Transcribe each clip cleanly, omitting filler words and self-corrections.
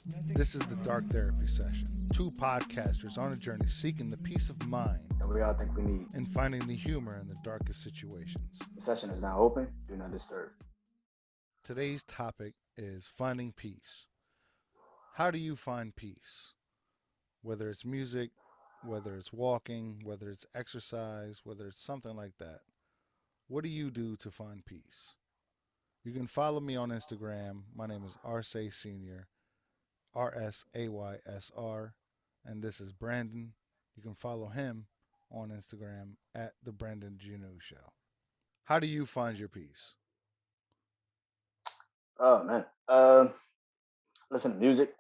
This is the Dark Therapy Session. Two podcasters on a journey seeking the peace of mind that we all think we need. and finding the humor in the darkest situations. The session is now open. Do not disturb. Today's topic is finding peace. How do you find peace? Whether it's music, whether it's walking, whether it's exercise, whether it's something like that. What do you do to find peace? You can follow me on Instagram. My name is Arce Senior, RSAYSR, and this is Brandon. You can follow him on Instagram at the Brandon Juneau Show. How do you find your peace? Oh man. Listen to music.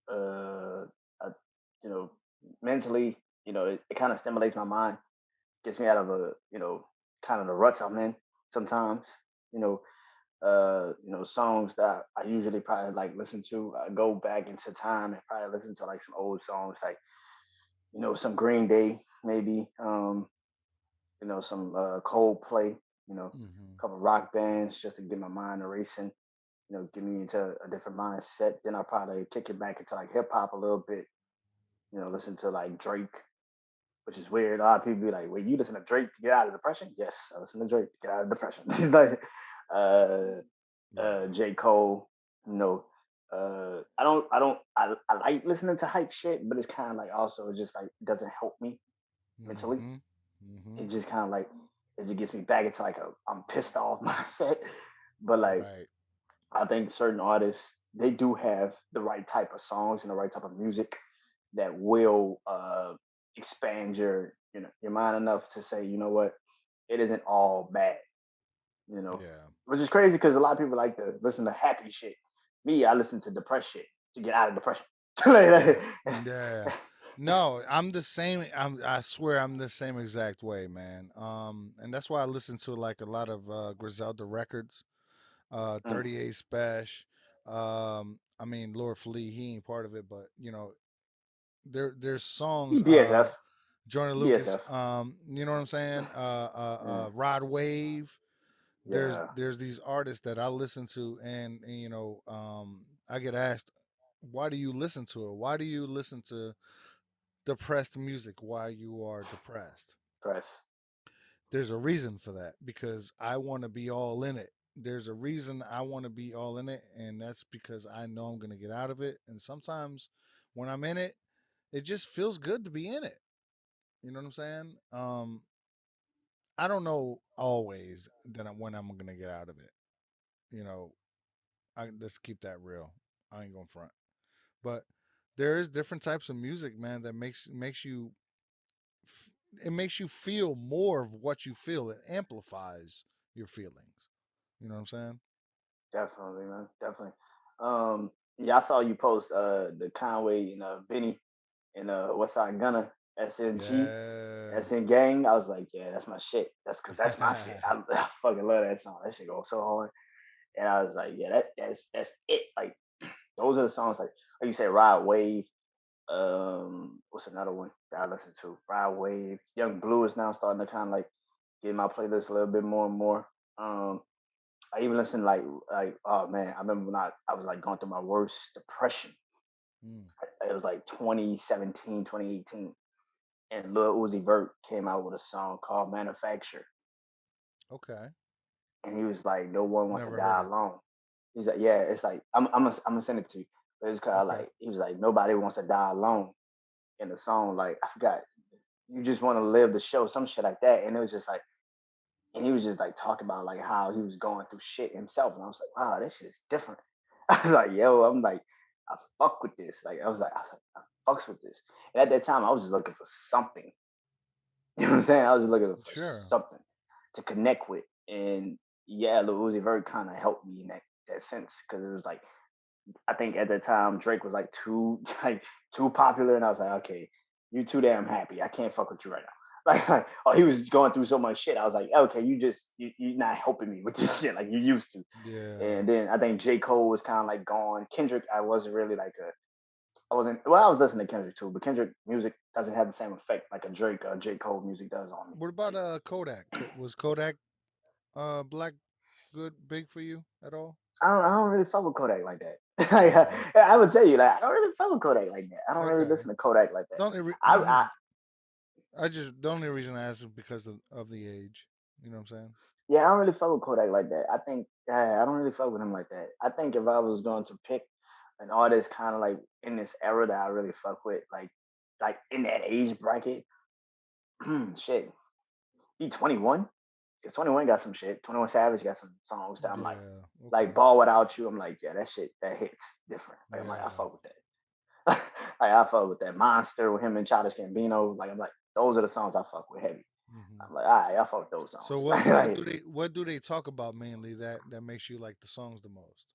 I, you know, mentally, it kind of stimulates my mind, gets me out of kind of the ruts I'm in sometimes. You know, songs that I usually probably like listen to. I go back into time and probably listen to like some old songs, like some Green Day, maybe. Some Coldplay. Mm-hmm. A couple rock bands just to get my mind racing. Get me into a different mindset. Then I'll probably kick it back into like hip hop a little bit. Listen to like Drake, which is weird. A lot of people be like, "Wait, you listen to Drake to get out of depression?" Yes, I listen to Drake to get out of depression. Like uh, Right. J. Cole. You know, I like listening to hype shit, but it's kind of like also it just like doesn't help me mentally. Mm-hmm. Mm-hmm. It just kind of like it just gets me back into like a I'm pissed off mindset. But like Right. I think certain artists they do have the right type of songs and the right type of music that will expand your mind enough to say, you know what, it isn't all bad, you know, Yeah. which is crazy because a lot of people like to listen to happy shit. Me, I listen to depressed shit to get out of depression. Yeah. Like, Yeah. No, I'm the same. I swear I'm the same exact way, man. And that's why I listen to like a lot of Griselda records, mm, 38 Special. I mean Lord Flea, he ain't part of it, but there's songs, BSF, Jordan Lucas, BSF, you know what I'm saying? yeah, Rod Wave. There's yeah, there's these artists that I listen to, and I get asked, why do you listen to it? Why do you listen to depressed music while you are depressed? press, There's a reason for that because I want to be all in it. There's a reason I want to be all in it, and that's because I know I'm going to get out of it. And sometimes when I'm in it, it just feels good to be in it. You know what I'm saying? I don't know always when I'm going to get out of it. You know, let's keep that real. I ain't going to front. But there is different types of music, man, that makes you it makes you feel more of what you feel. It amplifies your feelings. You know what I'm saying? definitely, man, definitely. Yeah, I saw you post the Conway and Benny and West Side Gunner SNG. Yeah. SN Gang, I was like, yeah, that's my shit. That's because that's my shit. I fucking love that song. That shit goes so hard. And I was like, yeah, that's it. Like those are the songs like you said, Ride Wave. What's another one that I listen to? Ride Wave. Young Blue is now starting to kind of like get in my playlist a little bit more and more. Um, I even listen like oh man, I remember when I was like going through my worst depression. Mm, It was like 2017, 2018, and Lil Uzi Vert came out with a song called Manufacture. okay. And he was like, "No one wants to Never heard die it. alone." He's like, "Yeah, it's like I'm gonna send it to you." But it's kind of Okay. like he was like, "Nobody wants to die alone." In the song, like I forgot, you just want to live the show, some shit like that. And it was just like, and he was just like talking about like how he was going through shit himself, and I was like, "Wow, this shit is different." I was like, "Yo," I'm like, "I fuck with this." Like I was like, "I fucks with this." And at that time, I was just looking for something. You know what I'm saying? I was just looking for Sure. something to connect with, and yeah, Lil Uzi Vert kind of helped me in that sense because it was like I think at that time Drake was like too like too popular, and I was like, okay, you too damn happy. I can't fuck with you right now. Like, oh, he was going through so much shit. I was like, okay, you're not helping me with this shit like you used to. Yeah. And then I think J Cole was kind of like gone. Kendrick, I wasn't really like a I wasn't well. I was listening to Kendrick too, but Kendrick music doesn't have the same effect like a Drake or J Cole music does on me. What about Like Kodak? Was Kodak Black good big for you at all? I don't really fuck with Kodak like that. Yeah. I would tell you like I don't really follow Kodak like that. I don't really Okay. listen to Kodak like that. The only I I just the only reason I asked is because of the age. You know what I'm saying? Yeah, I don't really fuck with Kodak like that. I think I don't really fuck with him like that. I think if I was going to pick an artist kind of like in this era that I really fuck with, like in that age bracket, shit, be 21. Because 21 got some shit. 21 Savage got some songs that I'm Yeah. like Okay. Ball Without You. I'm like, yeah, that shit that hits different. Like I'm like, I Yeah. fuck with that. Like I fuck with that Monster with him and Childish Gambino. Like I'm like, those are the songs I fuck with heavy. Hmm. I'm like, all right, I fuck with those So songs. what do Like, they talk about mainly that makes you like the songs the most?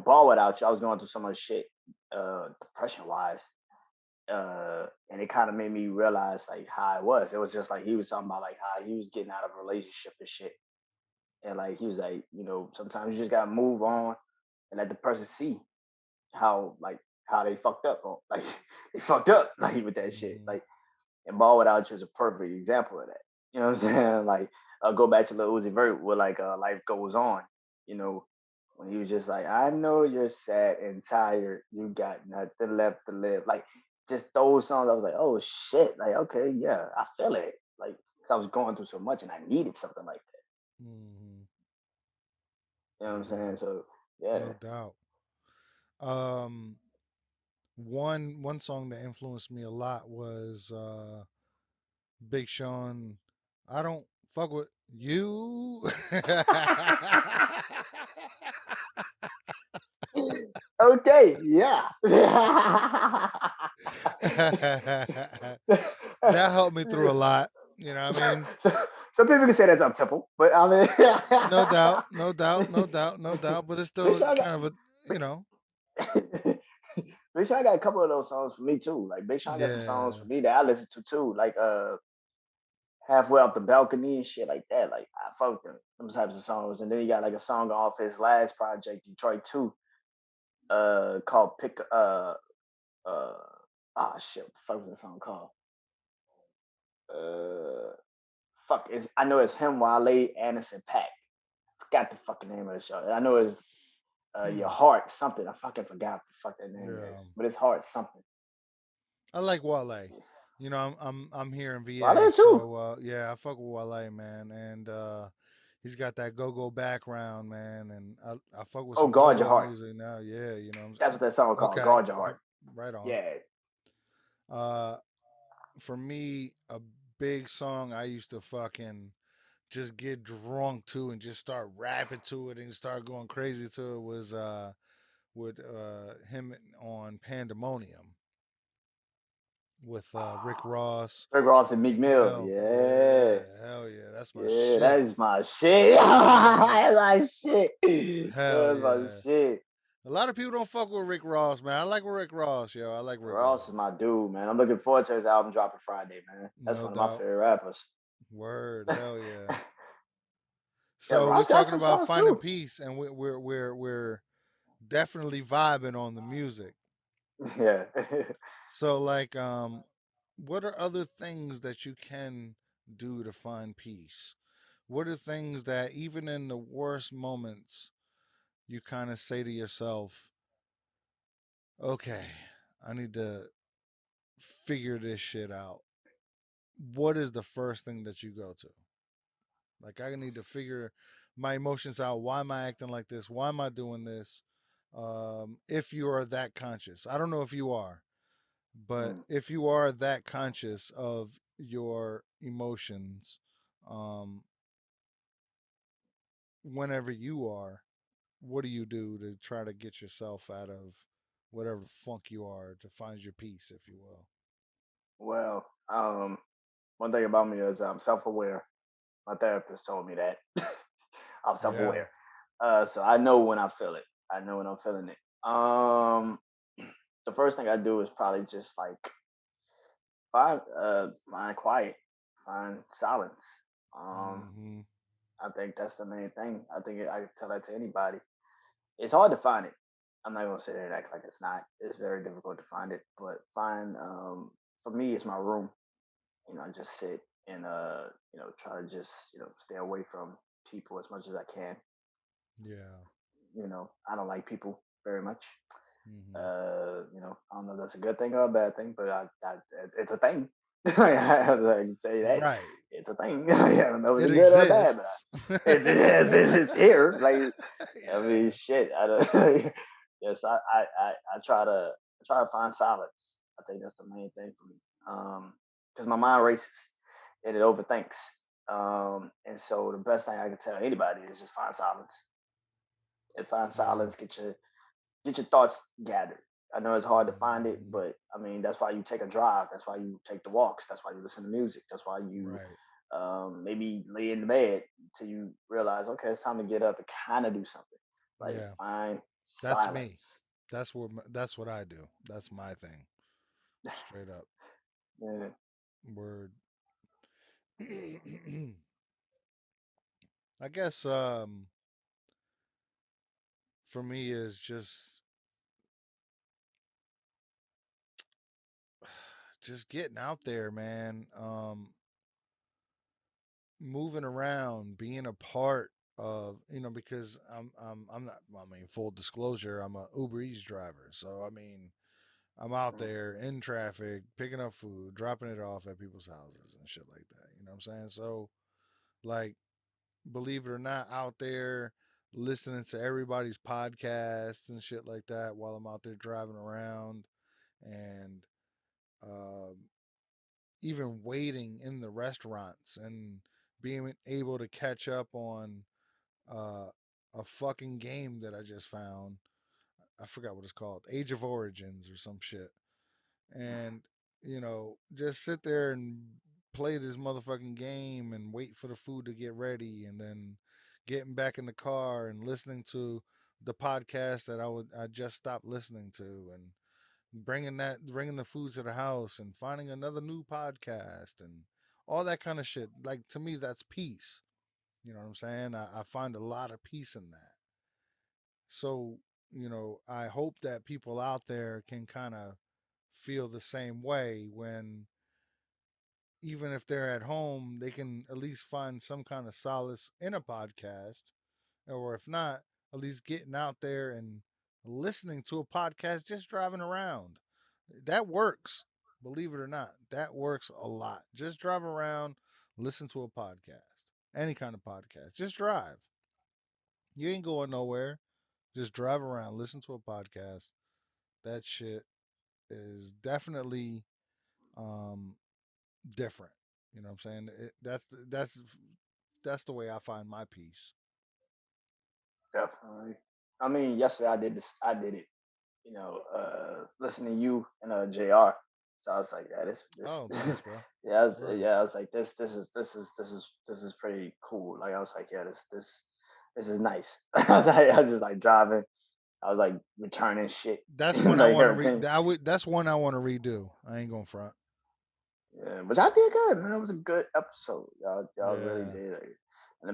Ball Without You, I was going through so much shit, depression wise. And it kind of made me realize like how it was. It was just like he was talking about like how he was getting out of a relationship and shit. And like he was like, sometimes you just gotta move on and let the person see how like how they fucked up. Like they fucked up like with that shit. Hmm. Like and Ball Without You is a perfect example of that. You know what I'm saying? Like I'll go back to Lil Uzi Vert with like Life Goes On, you know, when he was just like, I know you're sad and tired, you got nothing left to live. Like just those songs, I was like, oh shit, like okay, yeah, I feel it. Like 'cause I was going through so much and I needed something like that. Hmm. You know what I'm Yeah. saying? So yeah. No doubt. Um, one song that influenced me a lot was Big Sean. I don't fuck with you. Okay, yeah. That helped me through a lot. You know what I mean? Some people can say that's up temple, but I No doubt, no doubt, no doubt, no doubt. But it's Big still Sean got kind of a, Big, you know, Big Sean got a couple of those songs for me too. Like Big Sean got some songs for yeah. me that I listen to too. Like halfway up the balcony and shit like that. Like I fuck with them types of songs. And then he got like a song off his last project, Detroit 2, called Pick uh shit, what the fuck was that song called? Uh I know it's him, Wale, Anderson Pack. Forgot the fucking name of the show. I know it's Your Hmm. Heart something. I fucking forgot what the fuck that name Yeah. is. But it's Heart something. I like Wale. You know, I'm here in VA, Wale too. so yeah, I fuck with Wale, man, and he's got that go-go background, man, and I fuck with Oh, some Guard Your go-go Heart. music now. Yeah, you know. That's what that song called. Okay, Guard Your Heart. right on. Yeah. Uh, for me, a big song I used to fucking just get drunk to and just start rapping to it and start going crazy to it was with him on Pandemonium with Rick Ross, Rick Ross and Meek Meek Mill. Mill. Yeah. Yeah, hell yeah, that's my Yeah, that shit. is my shit. Hmm. That's my shit. Hell That's my yeah. shit. A lot of people don't fuck with Rick Ross, man. I like Rick Ross, yo. I like Rick Ross is Ross. my dude, man. I'm looking forward to his album dropping Friday, man. That's No one of my doubt. favorite rappers. Word. Hell yeah. Yeah, So we're Ross got talking some about songs finding too. peace, and we're definitely vibing on the music. Yeah. So like, what are other things that you can do to find peace? What are things that even in the worst moments you kind of say to yourself, okay, I need to figure this shit out. What is the first thing that you go to? Like, I need to figure my emotions out. Why am I acting like this? Why am I doing this? If you are that conscious, I don't know if you are, but Mm. if you are that conscious of your emotions, um, whenever you are, what do you do to try to get yourself out of whatever funk you are to find your peace, if you will? Well, one thing about me is I'm self-aware. My therapist told me that. I'm Yeah. self-aware. So I know when I feel it. I know when I'm feeling it. The first thing I do is probably just like find quiet, find silence. Um, Mm-hmm. I think that's the main thing. I can tell that to anybody. It's hard to find it. I'm not gonna sit there and act like it's not. It's very difficult to find it, but find for me it's my room. I just sit and try to just stay away from people as much as I can. Yeah. I don't like people very much. Hmm. I don't know if that's a good thing or a bad thing, but it's a thing. I can tell you that Right. it's a thing. I don't know if It it's good or bad, but exists. it's here. Like, I mean, Yeah. shit. I don't. Yes, I try to find solace. I think that's the main thing for me. Because my mind races and it overthinks. And so the best thing I can tell anybody is just find solace. And find Yeah. solace. Get your thoughts gathered. I know it's hard to find it, Mhm. but I mean that's why you take a drive. That's why you take the walks. That's why you listen to music. That's why you Right. maybe lay in the bed till you realize, okay, it's time to get up and kind of do something. Like Yeah. find That's me. silence. That's what I do. That's my thing. Straight up. Yeah, Word. I guess for me is just getting out there, man. Moving around, being a part of, because I'm not, well, I mean, full disclosure, I'm a Uber Eats driver. So I mean, I'm out mm, there in traffic, picking up food, dropping it off at people's houses and shit like that. You know what I'm saying? So, like, believe it or not, out there listening to everybody's podcasts and shit like that while I'm out there driving around, and uh, even waiting in the restaurants and being able to catch up on uh, a fucking game that I just found. I forgot what it's called, Age of Origins or some shit. And just sit there and play this motherfucking game and wait for the food to get ready, and then getting back in the car and listening to the podcast that I just stopped listening to, and bringing the food to the house and finding another new podcast and all that kind of shit. Like, to me, that's peace. You know what I'm saying? I find a lot of peace in that. So, I hope that people out there can kind of feel the same way when, even if they're at home, they can at least find some kind of solace in a podcast, or if not, at least getting out there and listening to a podcast just driving around. That works. Believe it or not, that works a lot. Just drive around, listen to a podcast, any kind of podcast. Just drive. You ain't going nowhere. Just drive around, listen to a podcast. That shit is definitely um, different. You know what I'm saying? That's the way I find my peace. definitely. I mean, yesterday I did this. I did it. Listening to you and Jr. So I was like, yeah, Oh, thanks, bro. Word. I was like, this is pretty cool. Like I was like, yeah, this is nice. I was just like driving. I was like returning shit, That's one I like want to read. everything. That's one I want to redo. I ain't gonna front. Yeah, but y'all did good, man. It was a good episode. Y'all really Yeah, did an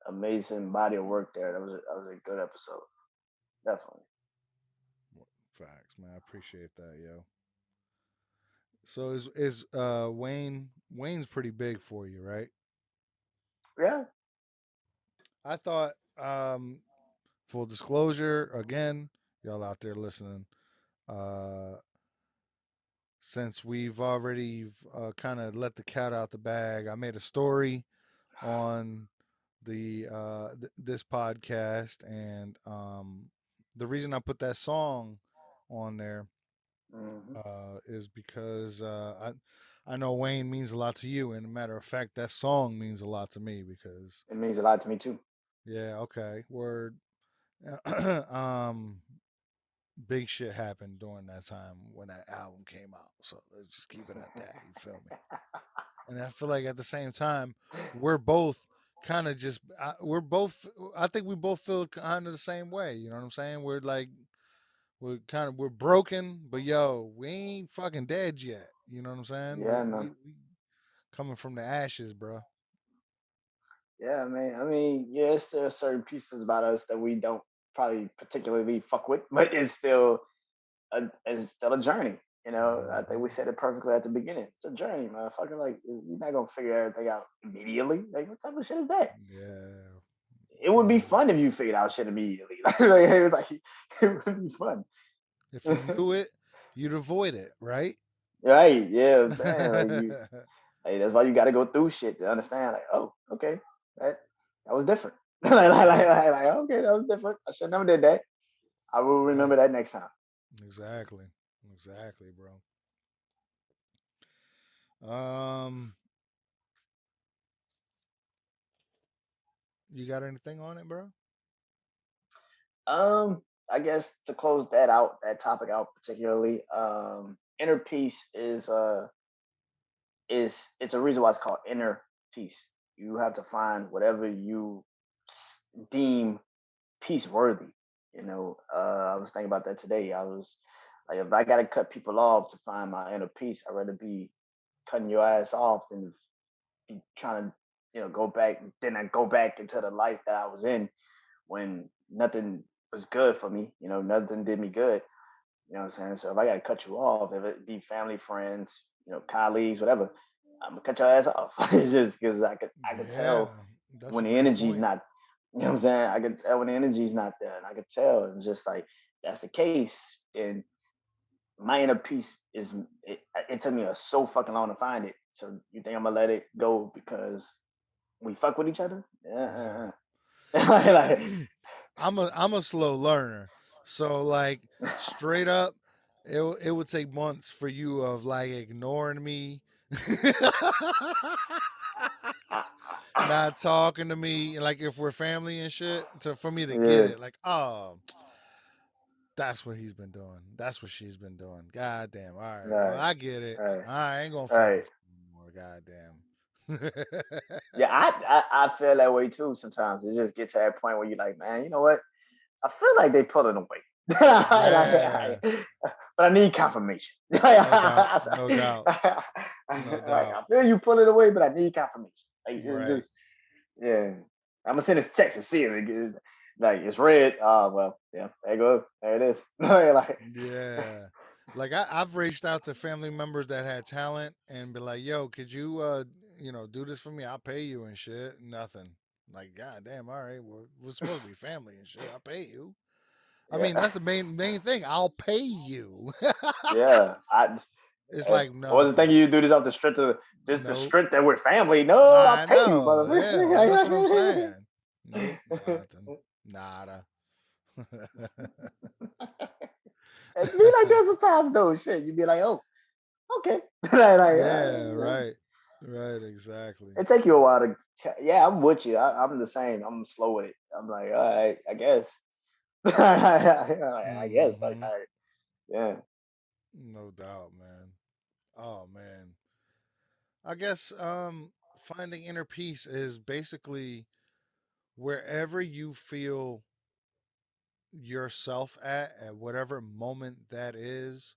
amazing body of work there. That was a good episode, definitely. facts, man. I appreciate that, yo. So is Wayne's pretty big for you, right? Yeah, I thought, full disclosure again, y'all out there listening, uh since we've already kind of let the cat out the bag, I made a story on this podcast, and the reason I put that song on there hmm is because I know Wayne means a lot to you, and a matter of fact, that song means a lot to me because, it means a lot to me too. yeah, okay, word. um, big shit happened during that time when that album came out, so let's just keep it at that. You feel me? And I feel like at the same time, we're both kind of just we're both. I think we both feel kind of the same way. You know what I'm saying? We're like we're broken, but yo, we ain't fucking dead yet. You know what I'm saying? Yeah, man. We coming from the ashes, bro. Yeah, man. I mean, yes, there are certain pieces about us that we don't probably particularly fuck with, but it's still a journey. I think we Hmm. said it perfectly at the beginning. It's a journey, motherfucker. Like you're not gonna figure everything out immediately. Like what type of shit is that? Yeah, it would be fun if you figured out shit immediately. Like, it was like it would be fun. If you knew it, you'd avoid it, right? Right? Yeah, I'm saying like you. Hey, that's why you got to go through shit to understand. Like, oh, okay, that was different. Okay, that was different. I should never did that. I will remember Right. that next time. Exactly. Exactly, bro. Um, you got anything on it, bro? I guess to close that out, that topic out particularly, inner peace is it's a reason why it's called inner peace. You have to find whatever you deem peace worthy. I was thinking about that today. I was like, if I gotta cut people off to find my inner peace, I'd rather be cutting your ass off than be trying to, go back. Then I go back into the life that I was in when nothing was good for me. Nothing did me good. You know what I'm saying? So if I gotta cut you off, if it be family, friends, colleagues, whatever, I'm gonna cut your ass off. It's just because I could tell Yeah, that's a when the great energy's point. not. You know what I'm saying? I could tell when the energy's not there, and I could tell. And just like that's the case. And my inner peace it took me so fucking long to find it. So you think I'm gonna let it go because we fuck with each other? Yeah. Yeah. See, Like, I'm a slow learner. So like straight up, it would take months for you of like ignoring me, not talking to me, like if we're family and shit, to for me to get yeah. it. Like, oh, that's what he's been doing. That's what she's been doing. God damn. All right. Well, Right. I get it. Right. I ain't gonna fuck Right. with you anymore. God damn. Yeah, I feel that way too sometimes. It just gets to that point where you're like, man, you know what? I feel like they pulling away. Yeah. But I need confirmation. No doubt. No doubt. No Like, doubt. I feel you pulling away, but I need confirmation. Like it's Right. just yeah. I'm gonna send this text and see it. Like it's red. Oh well, yeah, there you go. There it is. Like Yeah. Like I've reached out to family members that had talent and been like, yo, could you do this for me? I'll pay you and shit. Nothing. Like, god damn, all right, we're supposed to be family and shit. I'll pay you. I mean, yeah. that's the main thing. I'll pay you. Yeah. I It's I like wasn't thinking nothing. you do this off the strength of just the Nope. strength that we're family. No, I'll I pay you, know. Yeah, that's what I'm motherfucker. saying. Nope. Nothing. Nada. It be like that sometimes though. Shit, you be like, oh, okay. Yeah, right. Right, exactly. It take you a while to. Yeah, I'm with you. I'm the same. I'm slow with it. I'm like, all right, I guess. I guess. Like, Hmm. all right, yeah. No doubt, man. Oh man. I guess finding inner peace is basically wherever you feel yourself at whatever moment that is,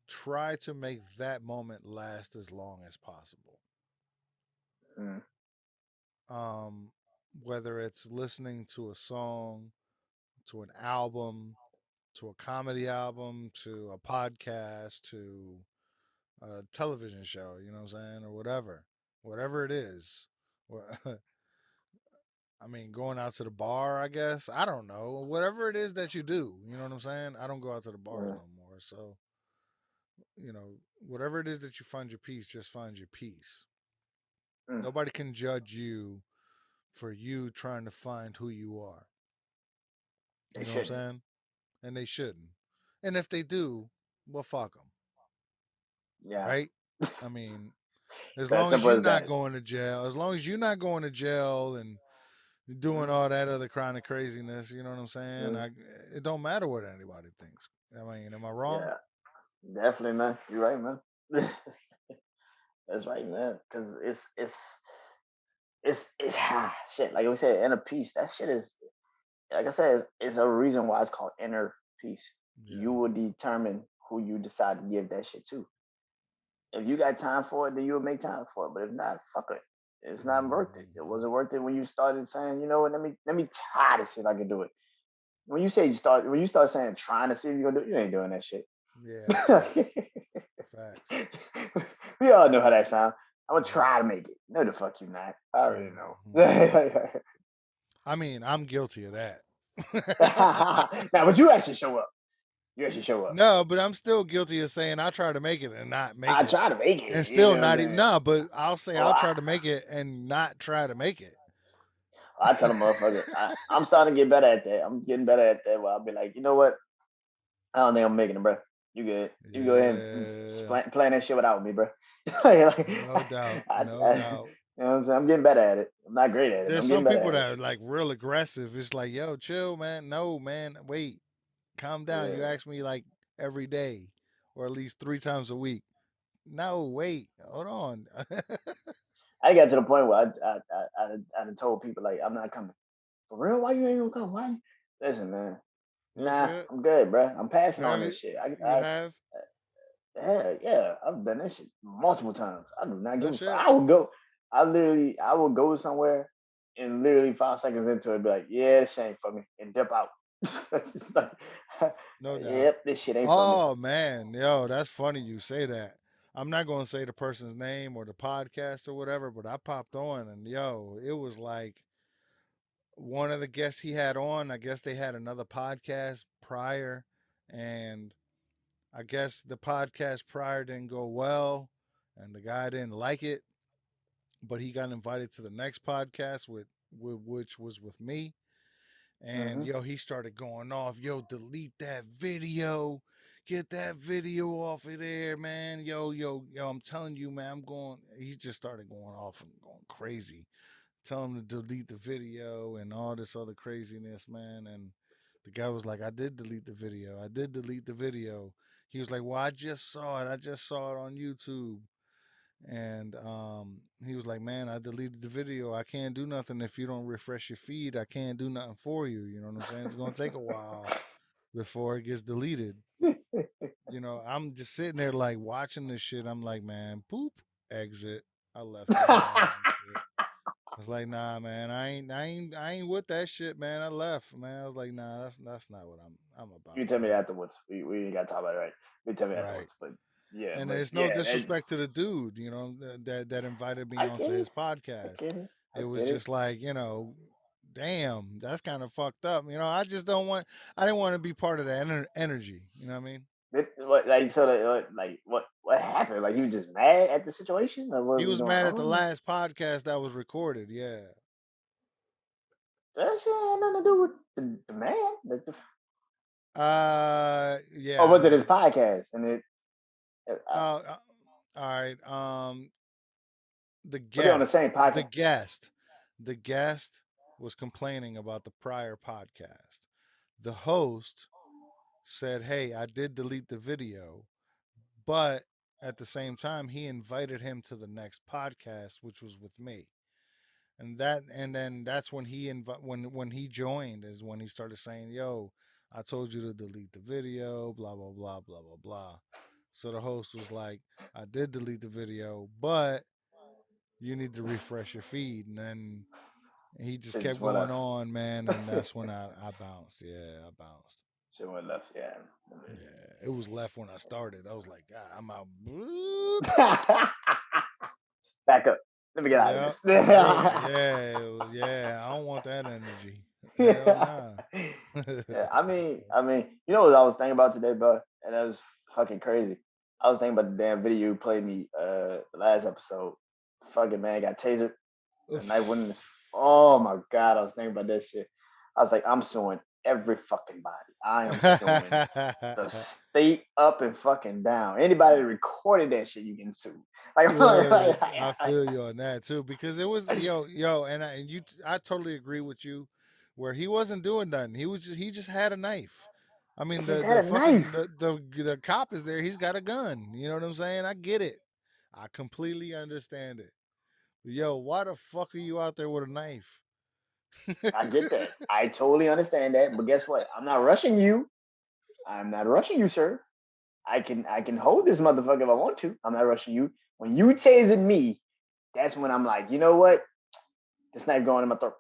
try to make that moment last as long as possible. Mm, Um whether it's listening to a song, to an album, to a comedy album, to a podcast, to a television show, you know what I'm saying, or whatever. Whatever it is. I mean, going out to the bar, I guess. I don't know. Whatever it is that you do, you know what I'm saying? I don't go out to the bars mm, no more. So, whatever it is that you find your peace, just find your peace. mm. Nobody can judge you for you trying to find who you are. They You know what I'm shouldn't. saying? And they shouldn't. And if they do, well, fuck them, Yeah. right? I mean, as It's as long as simple you're as not that. going to jail, as long as you're not going to jail and doing Mm, all that other kind of craziness, you know what I'm saying? mm. It don't matter what anybody thinks. I mean, am I wrong? Yeah, definitely, man. You're right, man. That's right, man. Because it's shit. Like we said, inner peace. That shit is like I said, it's a reason why it's called inner peace. You Yeah. will determine who you decide to give that shit to. If you got time for it, then you will make time for it. But if not, fuck it. It's not worth it. It Mhm. wasn't worth it when you started saying, you know what, let me try to see if I can do it. When you start saying trying to see if you're gonna do it, you ain't doing that shit. Yeah, facts. Facts. We all know how that sounds. I'm gonna Yep. try to make it. No, the fuck you not. I already know. Mhm. I mean, I'm guilty of that. Now, but you actually show up. You actually show up. No, but I'm still guilty of saying I'll try to make it and not make I it. try to make And it. You still know what I'm not even, saying? no, but I'll say Oh, I'll try to make it and not try to make it. I tell them, motherfucker, I'm starting to get better at that. I'm getting better at that. Where I'll be like, you know what? I don't think I'm making it, bro. You good? You go ahead and Yeah, plan that shit without me, bro. Like, no doubt, no you doubt. know what I'm saying? I'm getting better at it. I'm not great at it, but There's I'm getting some better people at it. that are like real aggressive. It's like, yo, chill, man. No, man, wait, calm down. You Yeah. ask me like every day or at least 3 times a week. No, wait, hold on. I got to the point where I done told people like I'm not coming. For real? Why you ain't gonna come? Why? Listen, man. No Nah, shit. I'm good, bro. I'm passing on Have this you? shit. You have? Yeah, I've done that shit multiple times. I do not give No a fuck. shit. I will go somewhere and literally 5 seconds into it, be like, yeah, this shit ain't for me, and dip out. It's like, No doubt. yep, this shit ain't for me. Oh man, yo, that's funny you say that. I'm not going to say the person's name or the podcast or whatever, but I popped on and yo, it was like one of the guests he had on. I guess they had another podcast prior, and I guess the podcast prior didn't go well, and the guy didn't like it, but he got invited to the next podcast with which was with me. And Hmm. yo, he started going off. Yo, delete that video. Get that video off of there, man. Yo, I'm telling you, man, I'm going. He just started going off and going crazy. Tell him to delete the video and all this other craziness, man. And the guy was like, I did delete the video. I did delete the video. He was like, well, I just saw it. I just saw it on YouTube. And he was like, man, I deleted the video. I can't do nothing if you don't refresh your feed. I can't do nothing for you. You know what I'm saying? It's going to take a while before it gets deleted. I'm just sitting there like watching this shit. I'm like, man, poop, exit. I left that out and shit. I was like, nah, man, I ain't with that shit, man. I left, man. I was like, nah, that's not what I'm You about, tell me man. afterwards. We ain't got to talk about it, right? You tell me Right. afterwards, but yeah, And but it's no yeah, that, disrespect to the dude, that invited me I get onto his it. I podcast. get it. I It was get it. just like, damn, that's kind of fucked up. I didn't want to be part of that energy. You know what I mean? What like so like what happened? Like you was just mad at the situation, or what He was was going mad at the on? last podcast that was recorded. Yeah. That shit had nothing to do with the man. Or Yeah. I was it his mean, podcast? And it uh, uh, all right. The were they on the guest, same the podcast? guest, the guest was complaining about the prior podcast. The host said, "Hey, I did delete the video, but at the same time, he invited him to the next podcast, which was with me." And then that's when when he joined is when he started saying, "Yo, I told you to delete the video, blah blah blah blah blah blah." So the host was like, "I did delete the video, but you need to refresh your feed." And then he just Shit kept just went going left. on, man, and that's when I bounced. Yeah, I bounced. Shit went left. Yeah. Yeah, it was left when I started. I was like, God, I'm out. Bloop. Back up. Let me get out of Yeah, this. yeah. I don't want that energy. Hell nah. Yeah, I mean, you know what I was thinking about today, bro? And that was fucking crazy. I was thinking about the damn video you played me the last episode. Fucking man got tasered. The knife went in his. Oh my god, I was thinking about that shit. I was like, I'm suing every fucking body. I am suing the state up and fucking down. Anybody that recorded that shit, you can sue. Like, Word, I feel you on that too because it was yo, I totally agree with you. Where he wasn't doing nothing, he just had a knife. I he mean, just the had a fucking knife. the cop is there. He's got a gun. You know what I'm saying? I get it. I completely understand it. Yo, why the fuck are you out there with a knife? I get that. I totally understand that. But guess what? I'm not rushing you. I'm not rushing you, sir. I can hold this motherfucker if I want to. I'm not rushing you. When you tasing me, that's when I'm like, you know what? This knife going in my throat.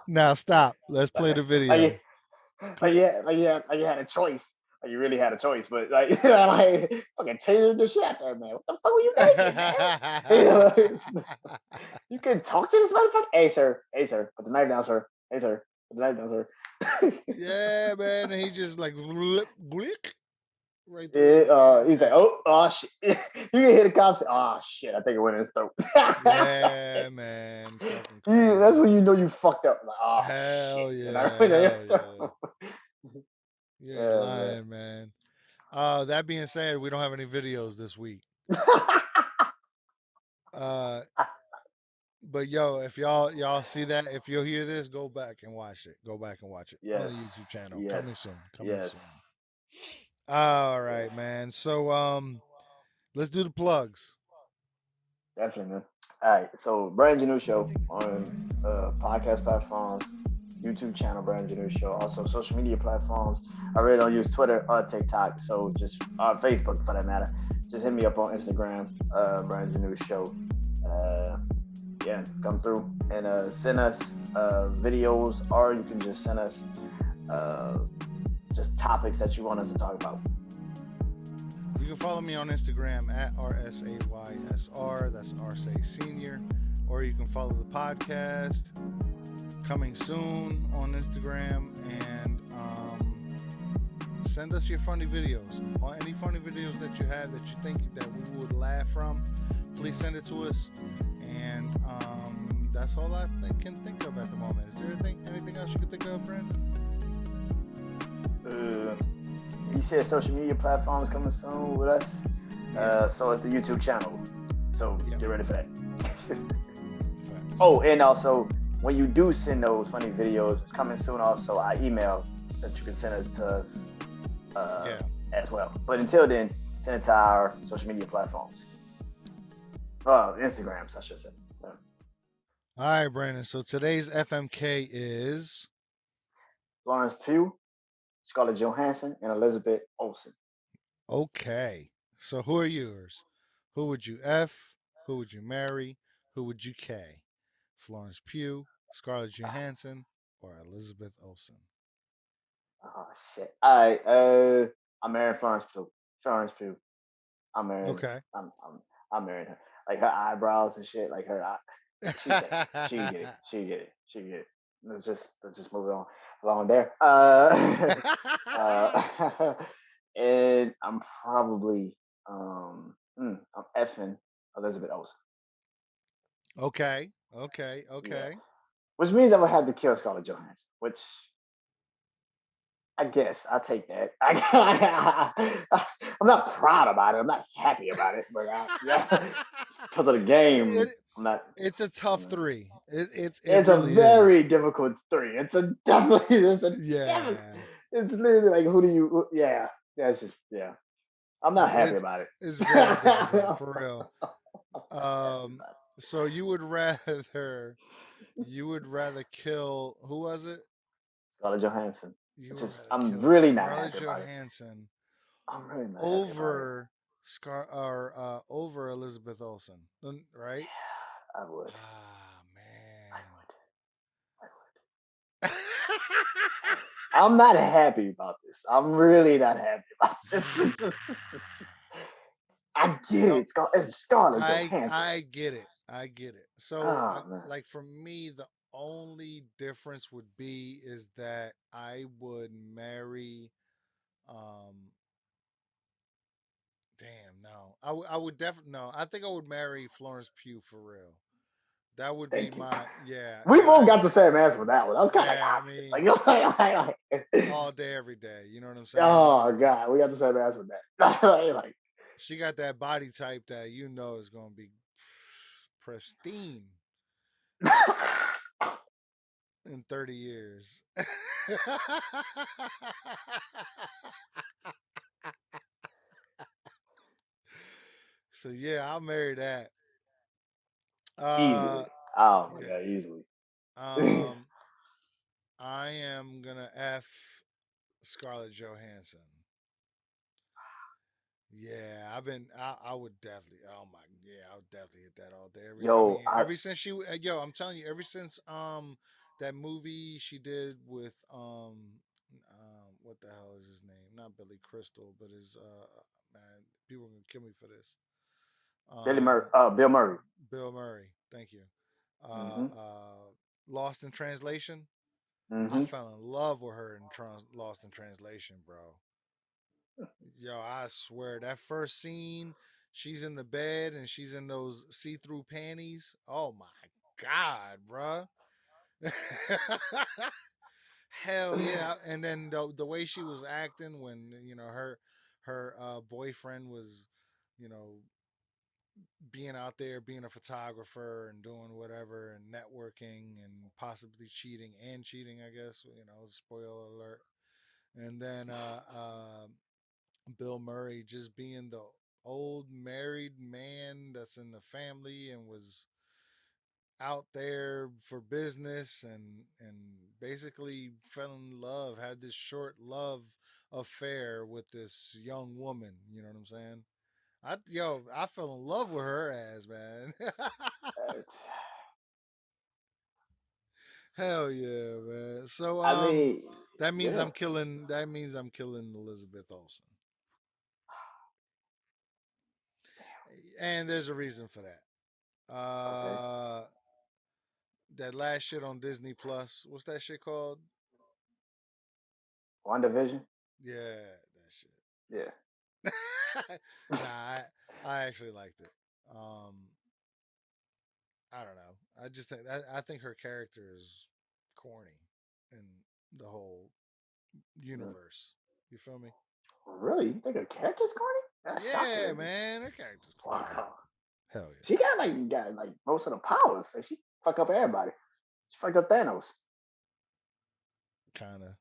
Now stop. Let's play the like, video. like you had a choice. like you really had a choice, but like, like fucking tasered the shit out there, man. What the fuck were you thinking, man? You can talk to this motherfucker. Hey sir, put the knife down, sir. Hey sir, put the knife down, sir. Yeah, man. And he just like glick right through. He's like, oh shit. You can hear the cops say, oh shit, I think it went in his throat. Yeah, man. Fucking That's crazy. when you know you fucked up. Like, oh shit. Hell And I yeah. went in your Hell yeah. throat. You ain't Yeah, lying, man. That being said, we don't have any videos this week. man. Uh, but yo, if y'all see that, if you'll hear this, go back and watch it. Go back and watch it on the Yes. YouTube channel. Yes. Coming soon. Coming Yes. soon. All Yes. right, man. So let's do the plugs. Definitely, man. All right. So Brand New Show on podcast platforms, YouTube channel Brand New Show, also social media platforms. I really don't use Twitter or TikTok, so just Facebook for that matter. Just hit me up on Instagram, Brand New Show. Yeah, come through and send us videos, or you can just send us just topics that you want us to talk about. You can follow me on Instagram at RSAYSR. That's RSA Senior. Or you can follow the podcast coming soon on Instagram and send us your funny videos. Or any funny videos that you have that you think that we would laugh from, please send it to us. And that's all I can think of at the moment. Is there anything else you can think of, Brandon? You said social media platforms coming soon with us. So it's the YouTube channel. So get ready for that. Oh, and also when you do send those funny videos, it's coming soon. Also, our email that you can send it to us as well. But until then, send it to our social media platforms. Instagrams, I should say. Yeah. All right, Brandon. So today's FMK is Florence Pugh, Scarlett Johansson, and Elizabeth Olsen. okay. So who are yours? Who would you F? Who would you marry? Who would you K? Florence Pugh, Scarlett Johansson, or Elizabeth Olsen? Oh shit! All right, I'm marrying Florence Pugh. Florence Pugh. I'm marrying. Okay. I'm marrying her. Like her eyebrows and shit. Like her. She get it. She get it. She get it. She get it. Let's just move it on along there. And I'm probably I'm effing Elizabeth Olsen. Okay. Yeah. Which means I'm gonna have to kill Scarlett Johansson. Which I guess I'll take that. I'm not proud about it. I'm not happy about it, but yeah, because of the game, I'm not. It's a tough three. It It's a really is. very difficult three. It's a definitely. It's literally like who do you? Yeah, it's just I'm not happy about it. It's very difficult for real. So you would rather kill who was it? Scarlett Johansson. I'm Kill really not Scarlett happy about it. Johansson I'm really not happy over over Elizabeth Olsen, right? Yeah, I would. Ah, man. I would. I'm not happy about this. I'm really not happy about this. I get it. It's Scarlett Johansson. I get it. So, like for me, the only difference would be is that I would marry. Damn, no. I would definitely no. I think I would marry Florence Pugh for real. That would be my We both got the same answer for that one. I was kind of obvious. Like all day, every day. You know what I'm saying? Oh god, we got the same answer for that. Like she got that body type that you know is gonna be pristine in 30 years. So yeah, I'll marry that. Easily. Oh my god, easily. I am gonna F Scarlett Johansson. Yeah, I would definitely. Oh my, yeah, I would definitely hit that all day. Ever since I'm telling you, ever since that movie she did with what the hell is his name? Not Billy Crystal, but his man. People are gonna kill me for this. Um, Bill Murray. Bill Murray. Thank you. Uh, Mm-hmm. uh, Lost in Translation. I Mm-hmm. fell in love with her in Lost in Translation, bro. Yo, I swear that first scene, she's in the bed and she's in those see-through panties. Oh my god, bro. Hell yeah! And then the way she was acting when her boyfriend was, you know, being out there being a photographer and doing whatever and networking and possibly cheating, I guess, spoiler alert. And then Bill Murray just being the old married man that's in the family and was out there for business and basically fell in love, had this short love affair with this young woman, you know what I'm saying? I fell in love with her ass, man. It's- Hell yeah, man. So I mean, yeah. that means I'm killing Elizabeth Olsen. And there's a reason for that. Okay. That last shit on Disney Plus. What's that shit called? WandaVision. Yeah, that shit. Yeah. Nah, I actually liked it. Um, I don't know. I think her character is corny in the whole Mm. universe. You feel me? Really? You think her character's corny? That's shocking Yeah, to me. man, her character's corny. Wow. Hell She got like most of the powers. Like she fuck up everybody. She fucked up Thanos. yeah, kind of.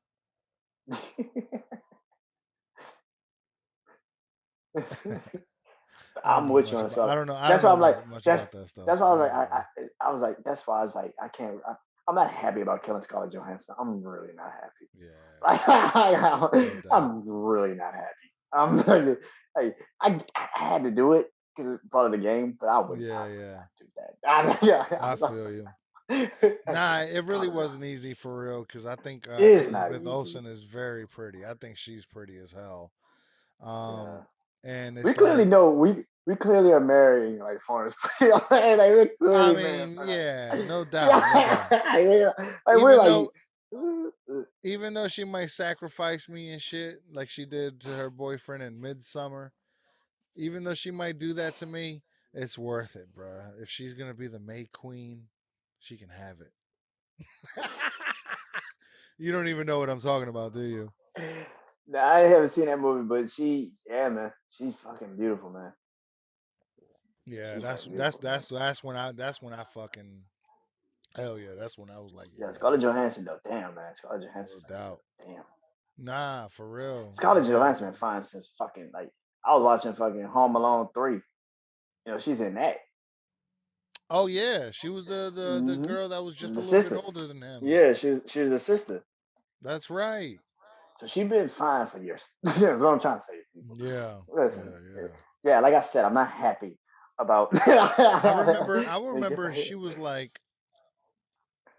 I don't I'm know with you much on about. this. I don't know. I That's don't why know I'm like, much that's about that stuff. that's why I I was like, ain't gonna lie. I was like, that's why I was like, I can't. I'm not happy about killing Scarlett Johansson. I'm really not happy. Yeah, no Like, doubt. I'm really not happy. I'm like, I had to do it because it's part of the game, but I would Yeah, yeah. not do that. Yeah, I feel you. Nah, it really Scarlett wasn't easy for real because I think is not Elizabeth easy. Olsen is very pretty. I think she's pretty as hell. Yeah. Um, and We it's clearly like, know we clearly are marrying like foreigners. Like we're I clearly marrying mean, foreigners. yeah, no doubt, no doubt. Yeah, like we're Even like though, she might sacrifice me and shit, like she did to her boyfriend in Midsummer, even though she might do that to me, it's worth it, bro. If she's gonna be the May Queen, she can have it. You don't even know what I'm talking about, do you? nah, I haven't seen that movie, but yeah, man, she's fucking beautiful, man. Yeah, She's that's fucking that's beautiful, man. that's that's when I fucking hell yeah. That's when I was like, Yeah, yeah, Scarlett that's Johansson though, damn man, Scarlett no Johansson's like, doubt. damn. Nah, for real. Scarlett Yeah. Johansson been fine since fucking like I was watching fucking Home Alone 3. You know, she's in that. Oh yeah, she was the Hmm. girl that was just a The little bit sister. older than him. Yeah, she was a sister. That's right. So she been fine for years. That's what I'm trying to say to people. Yeah. Listen, Yeah, yeah. yeah, like I said, I'm not happy about. I remember she was like,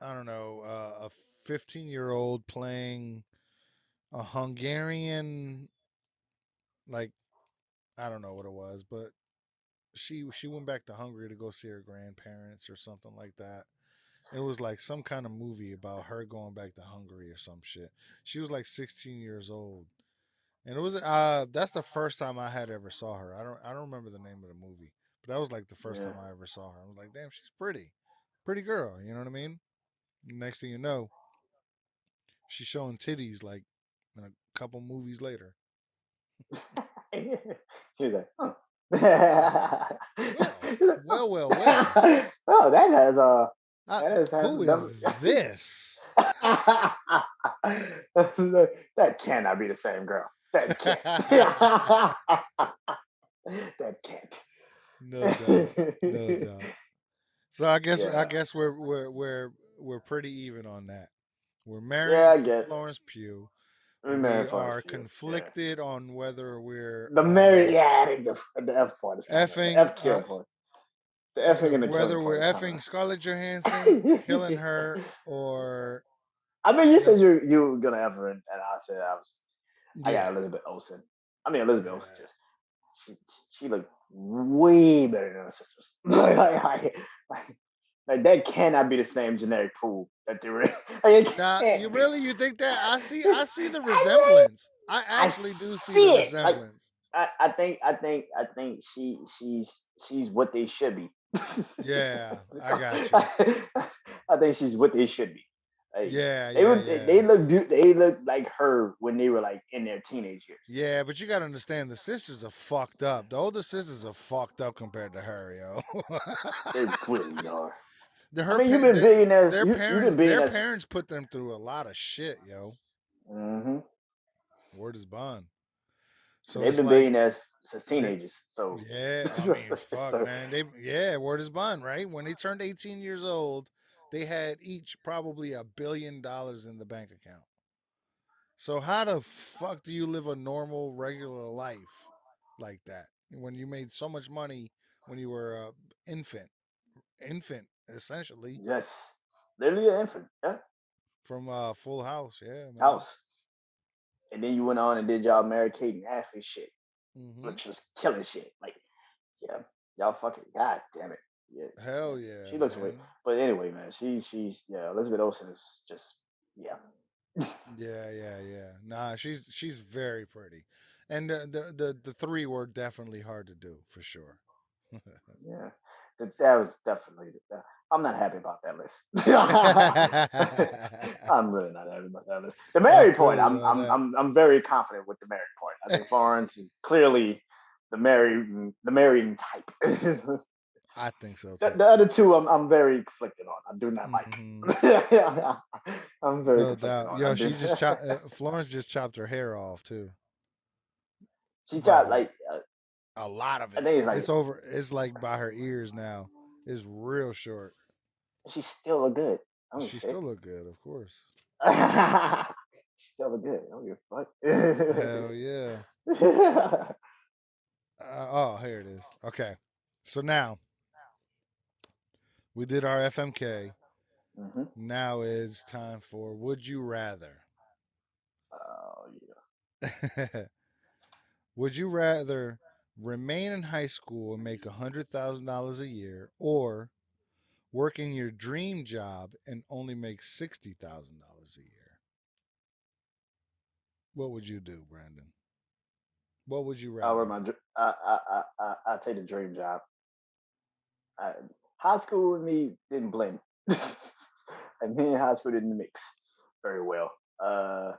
I don't know, a 15-year-old playing a Hungarian, like, I don't know what it was, but she went back to Hungary to go see her grandparents or something like that. It was like some kind of movie about her going back to Hungary or some shit. She was like 16 years old. And it was that's the first time I had ever saw her. I don't remember the name of the movie. But that was like the first Yeah. time I ever saw her. I was like, "Damn, she's pretty. Pretty girl." You know what I mean? Next thing you know, she's showing titties like in a couple movies later. She was like, huh. Well, well, well, well. Oh, that has I, that has who happened. is this? That cannot be the same girl. That can't. That can't. No doubt. No doubt. So I Yeah. guess we're pretty even on that. We're Yeah, marrying I get. Florence Pugh. We We married Florence are Pugh. Yeah. conflicted on whether we're The married. Yeah, I think the F part is kind of the effing F kill part. The effing if and the killing whether we're part is kind effing Scarlett Johansson, killing of. her, or I mean, you kill. said you were gonna F her, and I said I was. I got Yeah, Elizabeth Olsen. I mean, Elizabeth Olsen yeah. just she she looked way better than her sisters. Like that cannot be the same generic pool that they were. Like, it Now, can't be. you think that? I see the I, resemblance. I I actually do see the see it. Like resemblance. I think she's what they should be. Yeah, I got you. I think she's what they should be. Like Yeah, yeah, they yeah. look they look like her when they were like in their teenage years. Yeah, but you got to understand the sisters are fucked up. The older sisters are fucked up compared to her, yo. They really are. the I her mean, pa- you've been their billionaires. parents put them through a lot of shit, yo. Hmm. Word is bond. So They've it's been like billionaires since they, teenagers. So, yeah, I mean, fuck, so man. Yeah, word is bond, right? When they turned 18 years old, they had each probably $1 billion in the bank account. So how the fuck do you live a normal, regular life like that when you made so much money when you were a infant, essentially yes, literally an infant. Yeah, from Full House? Yeah, man. house. And then you went on and did y'all Mary Kate and Ashley shit, Hmm. which was killing shit. Like, yeah, y'all fucking god damn it. Yeah, Hell yeah. yeah, She looks away. man. But anyway, man, she's yeah. Elizabeth Olsen is just yeah. Yeah, yeah, yeah. Nah, she's very pretty, and the three were definitely hard to do for sure. Yeah, that was definitely. I'm not happy about that list. I'm really not happy about that list. The I married point, feel you on that. I'm very confident with the married point. I think Florence is clearly the married type. the, I think so too. the other two, I'm very conflicted on. I do not Hmm. like. I'm very No conflicted doubt. on. I Yo, do. Florence just chopped her hair off too. She got By like a lot of I it. think it's like It's over. It's like by her ears now. It's real short. she still look good. I don't She shit. still look good, of course. She still look good. I don't give Hell yeah. a fuck. Oh, here it is. Okay. So now we did our FMK. Hmm. Now it's time for Would You Rather. Oh yeah. Would you rather remain in high school and make $100,000 a year, or working your dream job and only make $60,000 a year? What would you do, Brandon? What would you I wear rather? my. I take the dream job. I, high school with me didn't blend. And me and high school didn't mix very well. I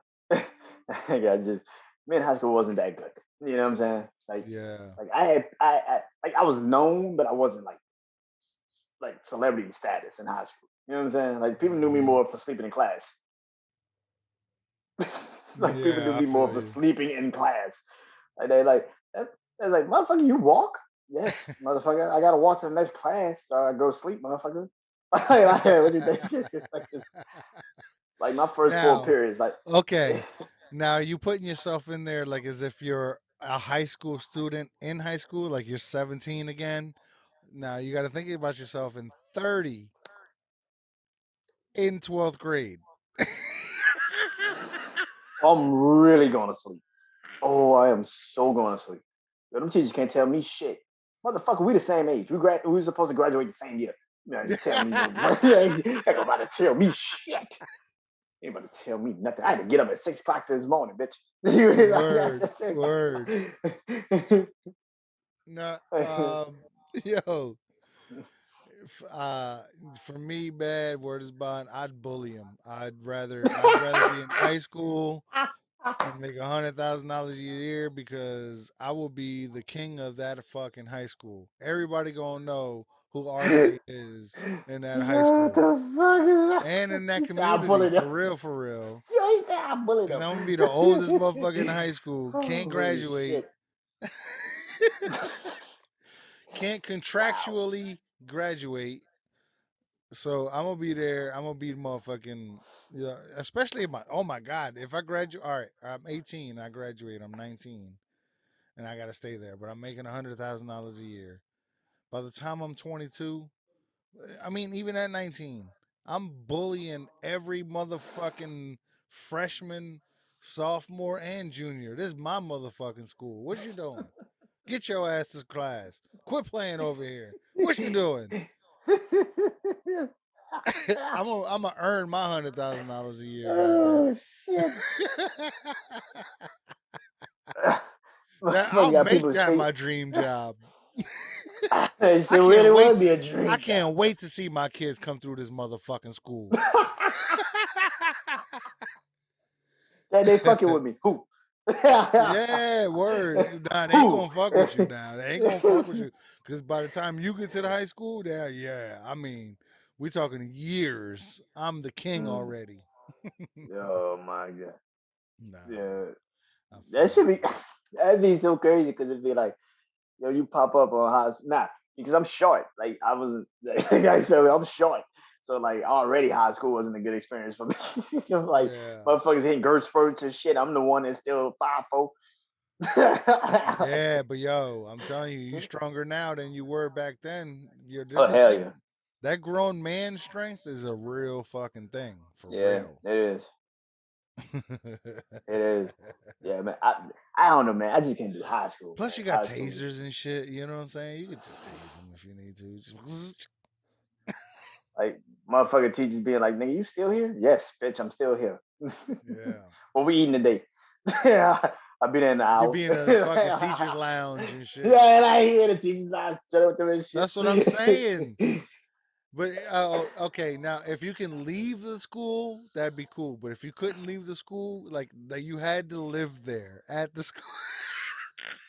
just me in high school wasn't that good. You know what I'm saying? Yeah. Like I was known, but I wasn't like celebrity status in high school. You know what I'm saying? Like people knew me Hmm. more for sleeping in class. Like people knew Yeah, I me more feel for you. sleeping in class. Like they're like, motherfucker, you walk? Yes, motherfucker. I gotta walk to the next class. So I go to sleep, motherfucker. Like, what do you think? Like my first four Now, periods, like okay. Now, are you putting yourself in there like as if you're a high school student in high school, like you're 17 again? Now, you got to think about yourself in 30 in 12th grade. I'm really going to sleep. Oh, I am so going to sleep. Yo, them teachers can't tell me shit. Motherfucker, we the same age. We were supposed to graduate the same year. You know, you tell me no. You ain't about to tell me shit. You ain't about to tell me nothing. I had to get up at 6 o'clock this morning, bitch. Word, word. No, yo, uh, for me, bad word is bond. I'd bully him. I'd rather be in high school and make $100,000 a year because I will be the king of that fucking high school. Everybody gonna know who Arce is in that high What school the fuck is that? and in that He said I community bullied him. for real, for real. Yo, he said I bullied Because him. I'm gonna be the oldest motherfucker in high school. Can't Holy graduate. shit. Can't Wow. contractually graduate. So I'm gonna be there. I'm gonna be motherfucking. Yeah, especially if oh my god, if I graduate, all right, I'm 18, I graduate, I'm 19, and I gotta stay there, but I'm making $100,000 a year. By the time I'm 22, I mean even at 19, I'm bullying every motherfucking freshman sophomore and junior. This is my motherfucking school. What you doing? Get your ass to class. Quit playing over here. What you doing? I'm gonna earn my $100,000 a year. Goddamn. Oh shit! That Motherfucker I'll got make people that straight. my dream job. That shit I really can't wait would to be a I dream can't wait to see my kids come through this motherfucking school. job. That they fucking with me. Who? Yeah, word. Nah, they ain't Who? gonna fuck with you now. They ain't gonna fuck with you. Cause by the time you get to the high school, yeah. I mean, we talking years. I'm the king Mm. already. Oh my god. Nah, Yeah. I That feel should you. be that'd be so crazy because it'd be like, yo, you pop up on house. Nah, because I'm short. Like I wasn't like I said, I'm short. So like already high school wasn't a good experience for me. Like Yeah. motherfuckers hitting girth spurts and shit. I'm the one that's still 5'4". Yeah, but yo, I'm telling you, you stronger now than you were back then. Oh There's a hell yeah. thing. That grown man strength is a real fucking thing. For Yeah, real. it is. It is. Yeah, man. I don't know, man. I just can't do high school, Plus, man. you got High school was tasers and shit. You know what I'm saying? You could just tase them if you need to. Just like motherfucker teachers being like, nigga, you still here? Yes, bitch, I'm still here. yeah. What we eating today? Yeah, I've been in the You hour. be in a fucking teacher's lounge and shit. Yeah, and I hear the teachers I shut up with them and That's what I'm saying. shit. But okay, now if you can leave the school, that'd be cool. But if you couldn't leave the school, like that, you had to live there at the school.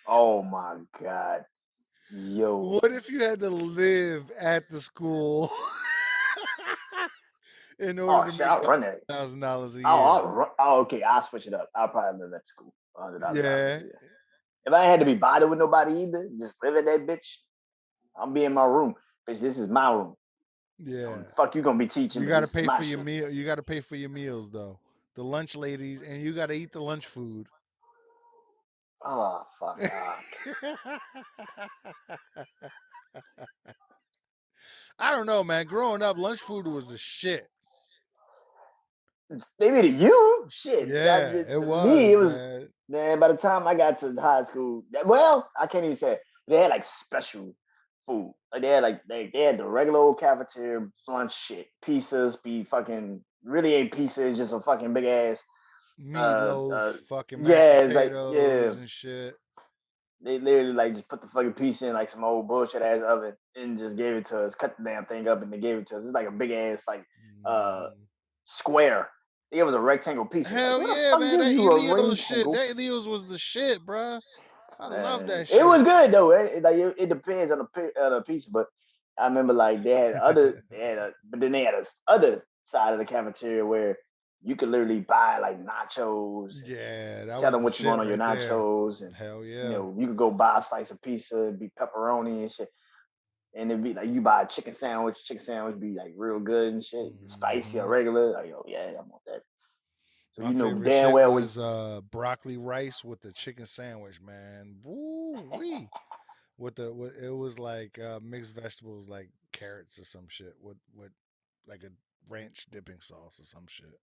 Oh my god. Yo. What if you had to live at the school in order Oh to shit, make I'll that run that. $1,000 a Oh, year? okay, I'll switch it up. I'll probably live at school. $100,000 Yeah, a year. If I ain't had to be bothered with nobody either, just live in that bitch. I'll be in my room. Bitch, this is my room. yeah. Fuck you gonna be teaching, You but got to this is pay my for your shit. meal. You got to pay for your meals though. The lunch ladies, and you got to eat the lunch food. Oh fuck. I don't know, man. Growing up, lunch food was the shit. Maybe to you, shit. Yeah, it To me, was, it was man. man. By the time I got to high school, well, I can't even say it. They had like special food. Like they had they had the regular old cafeteria lunch shit. Pizzas be fucking really ain't pizza. It's just a fucking big ass. Uh, Meatloaf, uh, fucking mashed yeah, it's like yeah. potatoes and shit. They literally like just put the fucking piece in like some old bullshit ass oven and just gave it to us. Cut the damn thing up and they gave it to us. It's like a big ass like uh Mhm. square. It was a rectangle piece. It was like, Hell where the yeah, fuck man. gives That you a Elio's shit. rectangle? That Elio's was the shit, bruh. I love Man, that it was shit. good though. It depends on the pizza, but I remember like but then they had a other side of the cafeteria where you could literally buy like nachos and Yeah, that tell was them the what you want shit on your right there. nachos, and Hell yeah. you could go buy a slice of pizza, it'd be pepperoni and shit, and it'd be like you buy a chicken sandwich be like real good and shit, spicy or Hmm. regular. Like, oh yeah, I want that. So My you know favorite damn shit well when was broccoli rice with the chicken sandwich, man. Woo wee. It was like mixed vegetables like carrots or some shit with like a ranch dipping sauce or some shit.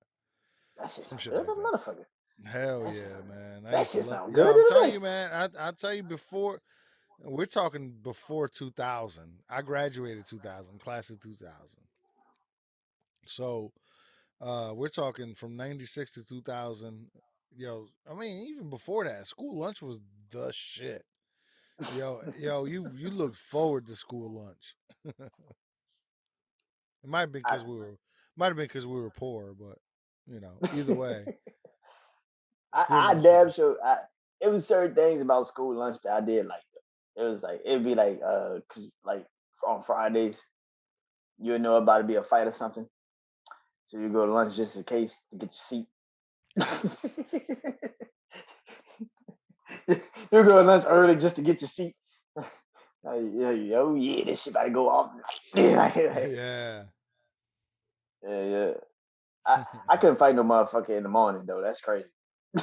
that shit Some sound shit good, like as that. a motherfucker. Hell That shit yeah, sound man. I that used to shit love. sound Yo, good I'm as telling a you, man. I tell you before. We're talking before 2000. I graduated 2000, class of 2000. So we're talking from 96 to 2000. Yo, I mean, even before that, school lunch was the shit. Yo, you look forward to school lunch. It might have been I, because we were poor, but either way, school I lunch was damn sure. It was certain things about school lunch that I did like. It was like it'd be like 'cause, like on Fridays you would know about to be a fight or something, so you go to lunch just in case to get your seat. You go to lunch early just to get your seat. Oh yeah, this shit about to go all night. yeah. Yeah, yeah. I couldn't fight no motherfucker in the morning though. That's crazy.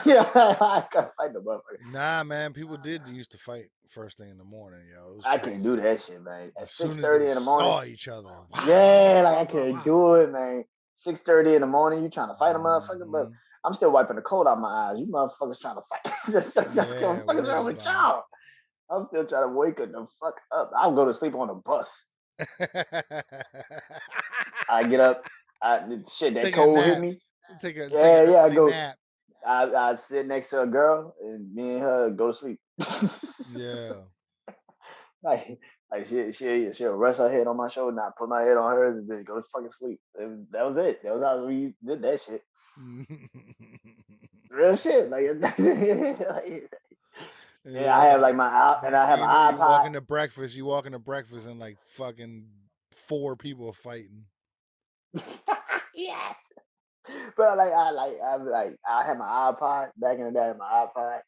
Yeah, I couldn't fight no motherfucker. Nah, man, people did used to fight first thing in the morning, yo. It was I can't do crazy. that shit, man. At As six soon as they thirty in the morning, saw each other, wow, wow, yeah, wow, like I wow, wow, can't wow. do it, man. 6:30 in the morning, you trying to fight a motherfucker, but Mhm. I'm still wiping the cold out my eyes. You motherfuckers trying to fight. What the Yeah, fuck is word wrong is with bond. y'all? I'm still trying to wake the fuck up. I'll go to sleep on the bus. I get up. Shit, that Take a cold hit nap. me. Take Yeah, an yeah. I early go. nap. I sit next to a girl and me and her go to sleep. Yeah. like like she'll rest her head on my shoulder, and I put my head on hers, and then go to fucking sleep. That was it. That was how we did that shit. Real shit. Like yeah, I have Yeah. like and Next I thing have you an know, you walk iPod. into breakfast. You walk into breakfast and like fucking 4 people are fighting. Yeah. But I had my iPod back in the day. I had my iPod.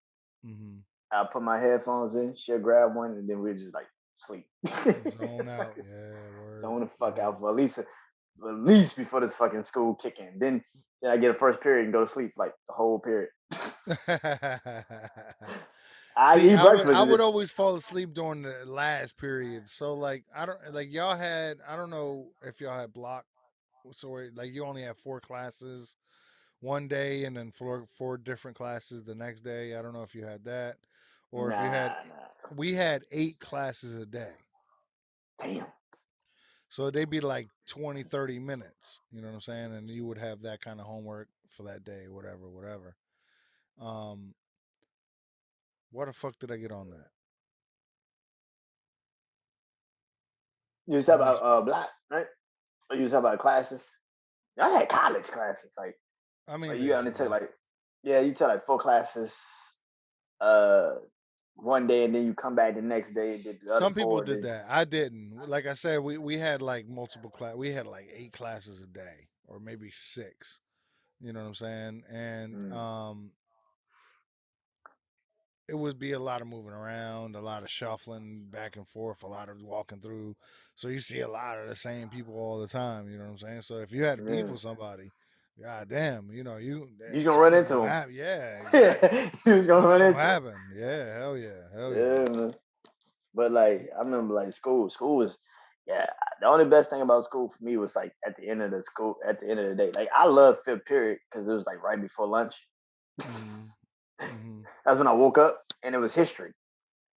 Mm-hmm. I put my headphones in. She'll grab one, and then we just like sleep. Zone out. Yeah, word. Zone the fuck Yeah. out for at least before this fucking school kick in. Then I get a first period and go to sleep like the whole period. I See, eat breakfast I and would just always fall asleep during the last period. So like I don't like y'all had I don't know if y'all had block so like you only have 4 classes one day and then four different classes the next day. I don't know if you had that or if you had nah. we had 8 classes a day. Damn. So they'd be like 20, 30 minutes, you know what I'm saying? And you would have that kind of homework for that day, whatever, whatever. Um, what the fuck did I get on that? You was I talking about missed. block, right? Or you was talking about classes? I had college classes. I mean, Like you only took basically. like yeah, you took like 4 classes uh one day, and then you come back the next day and did the other Some people four. did that. I didn't. Like I said, we had like multiple class. We had like 8 classes a day, or maybe 6. You know what I'm saying? And Mm, it would be a lot of moving around, a lot of shuffling back and forth, a lot of walking through. So you see a lot of the same people all the time. You know what I'm saying? So if you had to beef yeah. with somebody, god damn, You gonna run something's into gonna them. happen. Yeah, exactly. You was gonna Something's run gonna into them. happen. Yeah, hell yeah, hell yeah. Yeah, man. But like I remember like school. School was yeah. The only best thing about school for me was like at the end of the day. Like I love fifth period because it was like right before lunch. Hmm. Hmm. That's when I woke up and it was history.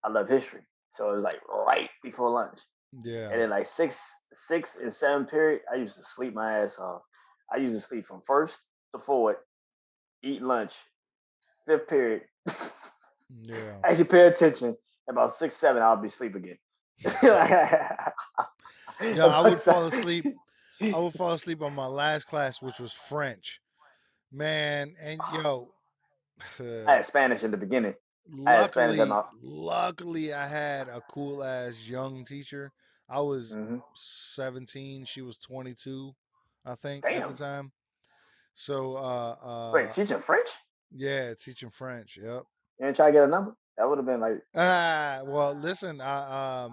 I love history. So it was like right before lunch. Yeah. And then like six and seven period, I used to sleep my ass off. I used to sleep from first to fourth, eat lunch, fifth period. Yeah. Actually pay attention. About 6, 7, I'll be asleep again. Yeah, I would About fall asleep. that- I would fall asleep on my last class, which was French. Man, and yo, I had Spanish in the beginning. I had Spanish at luckily, my luckily, I had a cool ass young teacher. I was hmm 17, she was 22, I think, at the damn. time. So, Wait, teaching French? yeah, teaching French. Yep. You didn't try to get a number? That would have been like Well, listen, I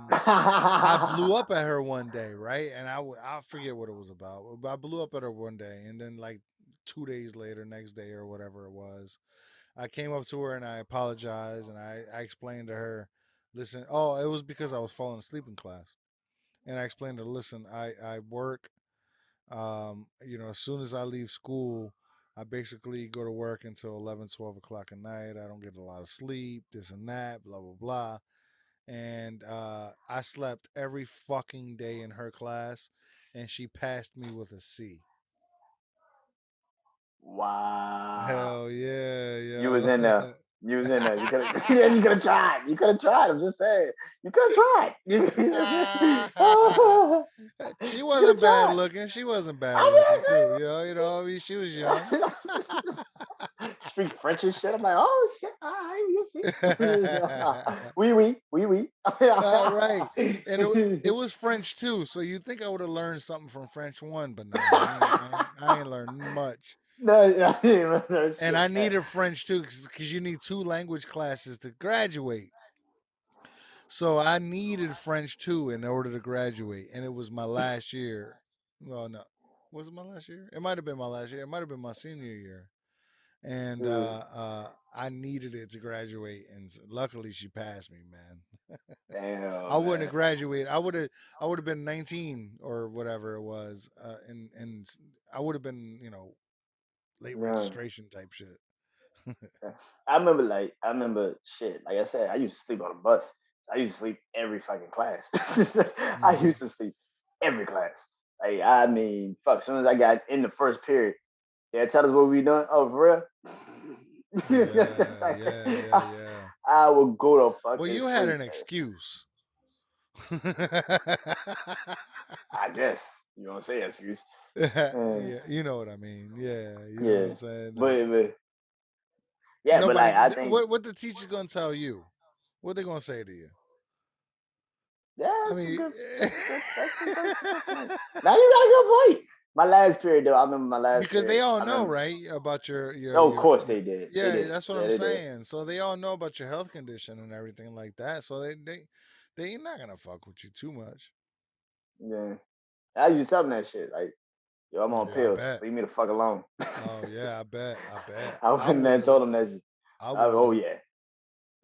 blew up at her one day, right? And I forget what it was about, but I blew up at her one day, and then like 2 days later, next day or whatever it was, I came up to her and I apologized and I explained to her, listen, oh, it was because I was falling asleep in class, and I explained to her, listen, I work, as soon as I leave school. I basically go to work until 11, 12 o'clock at night. I don't get a lot of sleep, this and that, blah, blah, blah, and I slept every fucking day in her class, and she passed me with a C. wow. Hell yeah, You was yo. in there. You was in there. You could have. You could have tried. You could have tried. I'm just saying. You could have tried. You could She have wasn't bad tried. looking. She wasn't bad looking too. I I mean, she was young. speak French and shit. I'm like, oh shit, all right, you see. Oui, oui. All right, and it was French too. So you think I would have learned something from French one, but nah, I ain't learned much. No, I didn't remember And I shit, man. needed French too because you need 2 language classes to graduate. So I needed French too in order to graduate, and it was my last year. Well, no, was it my last year? It might have been my last year. It might have been my senior year, and Mm, I needed it to graduate, and luckily she passed me, man. I damn, wouldn't have man. graduated. I would have been 19 or whatever it was, and I would have been late Yeah. registration type shit. Yeah. I remember shit. Like I said, I used to sleep on a bus. I used to sleep every fucking class. I Hmm. used to sleep every class. Like I mean, fuck. As soon as I got in the first period, yeah, tell us what we doing. Oh, for real? Yeah, yeah, yeah, I, yeah. I would go to Well, fucking you had sleep, an man. excuse. I guess you know what I'm saying, excuse. Yeah, you know what I mean. Yeah, you know what Yeah, I'm saying. Like but yeah, but nobody. like I think What the teacher gonna tell you? What they gonna say to you? yeah, I that's a mean, good. That's a good point. Now you got a good point. My last period though, I remember my last because they period. all I know, remember. right, about Oh, of course they did. They yeah, did. that's what Yeah, I'm they did. saying. So they all know about your health condition and everything like that. So they ain't not gonna fuck with you too much. Yeah, I used to tell them that shit. Like, yo, I'm on Yeah, I pills. bet. Leave me the fuck alone. Oh yeah, I bet. I bet. I I went there would and told have. them that shit. I I, would oh have. yeah,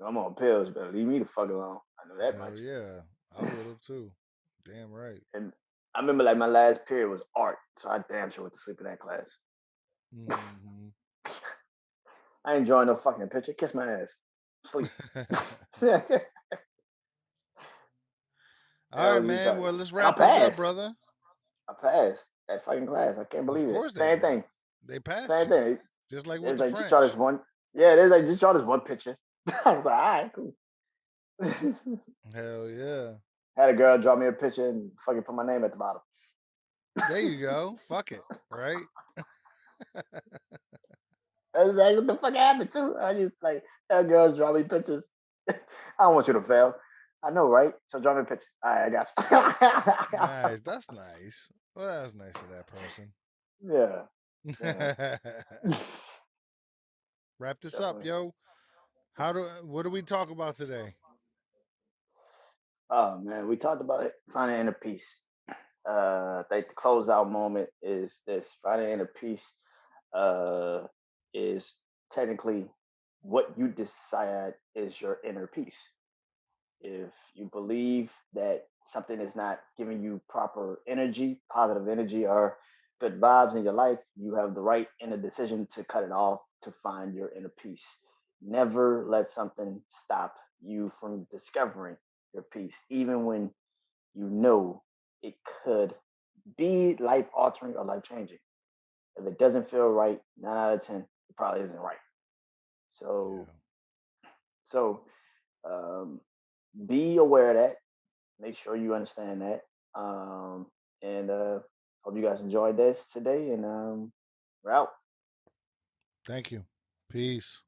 I'm on pills, but leave me the fuck alone. I know that Hell much. yeah, I would have too. Damn right. And I remember like my last period was art, so I damn sure went to sleep in that class. Hmm. I ain't drawing no fucking picture. Kiss my ass. Sleep. Hell, All right, what you man. talking Well, about? let's And I wrap this up, passed. brother. I passed that fucking class. I can't Of believe it. course they Same did. thing. They passed Same you, thing. just like with There's the like just draw this French. one. Yeah, there's like just draw this one picture. I was like, all right, cool. Hell yeah. Had a girl draw me a picture and fucking put my name at the bottom. There you go. Fuck it. Right. I was like, what the fuck happened too? I just like had girls draw me pictures. I don't want you to fail. I know, right? So draw me a picture. All right, I got you. Nice. That's nice. Well, that's nice of that person. Yeah, yeah. Wrap this up, Definitely. yo. What do we talk about today? Oh man, we talked about it. Finding inner peace. I think the closeout moment is this: finding inner peace uh, is technically what you decide is your inner peace. If you believe that something is not giving you proper energy, positive energy, or good vibes in your life, you have the right in a decision to cut it off to find your inner peace. Never let something stop you from discovering your peace, even when you know it could be life altering or life changing. If it doesn't feel right, 9 out of 10, it probably isn't right. So, Yeah. so um, be aware of that. Make sure you understand that. And hope you guys enjoyed this today. And we're out. Thank you. Peace.